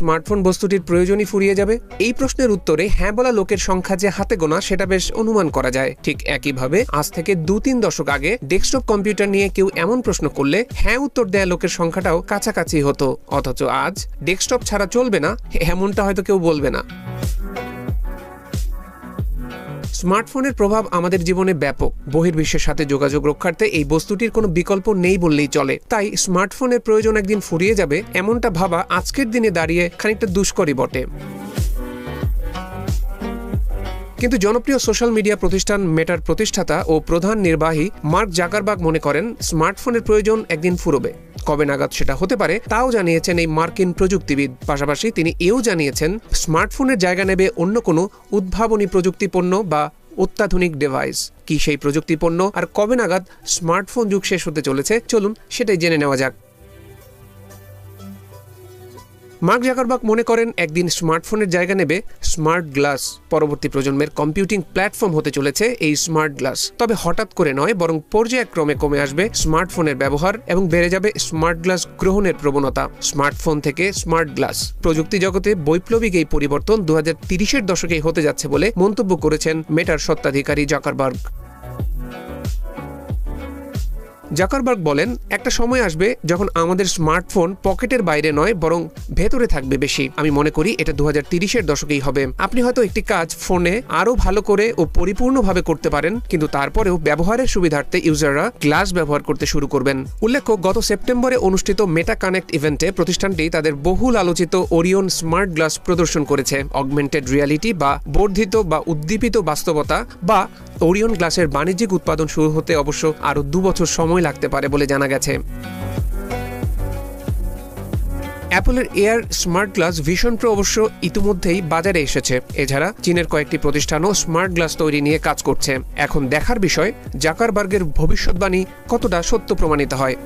Smartphone বস্তুটির প্রয়োজনই ফুরিয়ে যাবে? এই প্রশ্নের উত্তরে হ্যাঁ বলা লোকের সংখ্যা যে হাতে গোনা সেটা বেশ অনুমান করা যায়। ঠিক একইভাবে আজ থেকে 2-3 দশক আগে ডেস্কটপ কম্পিউটার নিয়ে কেউ এমন প্রশ্ন করলে হ্যাঁ উত্তর দেয়া লোকের সংখ্যাটাও কাছাকাছি হতো। অথচ আজ ডেস্কটপ ছাড়া চলবে না এমনটা হয়তো কেউ বলবে না। স্মার্টফোনের প্রভাব আমাদের জীবনে ব্যাপক। বহির্বিশ্বের সাথে যোগাযোগ রক্ষার্থে এই বস্তুটির কোনো বিকল্প নেই বললেই চলে। তাই স্মার্টফোনের প্রয়োজন একদিন ফুরিয়ে যাবে এমনটা ভাবা আজকের দিনে দাঁড়িয়ে খানিকটা দুষ্করই বটে। কিন্তু জনপ্রিয় সোশ্যাল মিডিয়া প্রতিষ্ঠান মেটার প্রতিষ্ঠাতা ও প্রধান নির্বাহী মার্ক জাকারবার্গ মনে করেন স্মার্টফোনের প্রয়োজন একদিন ফুরবে। কবে নাগাদ সেটা হতে পারে তাও জানিয়েছেন এই মার্কিন প্রযুক্তিবিদ। পাশাপাশি তিনি এও জানিয়েছেন স্মার্টফোনের জায়গা নেবে অন্য কোনো উদ্ভাবনী প্রযুক্তিপণ্য বা অত্যাধুনিক ডিভাইস। কি সেই প্রযুক্তিপণ্য আর কবে নাগাদ স্মার্টফোন যুগ শেষ হতে চলেছে, চলুন সেটাই জেনে নেওয়া যাক। মার্ক জাকারবার্গ মনে করেন একদিন স্মার্টফোনের জায়গা নেবে স্মার্ট গ্লাস। পরবর্তী প্রজন্মের কম্পিউটিং প্ল্যাটফর্ম হতে চলেছে এই স্মার্ট গ্লাস। তবে হঠাৎ করে নয়, বরং পর্যায়ক্রমে কমে আসবে স্মার্টফোনের ব্যবহার এবং বেড়ে যাবে স্মার্ট গ্লাস গ্রহণের প্রবণতা। স্মার্টফোন থেকে স্মার্ট গ্লাস, প্রযুক্তি জগতে বৈপ্লবিক এই পরিবর্তন 2030-এর দশকেই হতে যাচ্ছে বলে মন্তব্য করেছেন মেটার স্বত্বাধিকারী জাকারবার্গ। জাকারবার্গ বলেন, একটা সময় আসবে যখন আমাদের স্মার্টফোন পকেটের বাইরে নয় বরং ভেতরে থাকবে বেশি। আমি মনে করি এটা 2030-এর দশকেই হবে। আপনি হয়তো একটি কাজ ফোনে আরও ভালো করে ও পরিপূর্ণভাবে করতে পারেন, কিন্তু তারপরেও ব্যবহারের সুবিধার্থে ইউজাররা গ্লাস ব্যবহার করতে শুরু করবেন। উল্লেখ্য, গত সেপ্টেম্বরে অনুষ্ঠিত মেটা কানেক্ট ইভেন্টে প্রতিষ্ঠানটি তাদের বহুল আলোচিত ওরিয়ন স্মার্ট গ্লাস প্রদর্শন করেছে। অগমেন্টেড রিয়ালিটি বা বর্ধিত বা উদ্দীপিত বাস্তবতা বা ওরিয়ন গ্লাসের বাণিজ্যিক উৎপাদন শুরু হতে অবশ্য আরও 2 বছর সময় লাগতে পারে বলে জানা গেছে। অ্যাপলের air smart glass Vision Pro অবশ্য ইতিমধ্যেই বাজারে এসেছে। এছাড়া চীনের কয়েকটি প্রতিষ্ঠানও স্মার্ট গ্লাস তৈরি নিয়ে কাজ করছে। এখন দেখার বিষয় জাকারবার্গের ভবিষ্যৎবাণী কতটা সত্য প্রমাণিত হয়।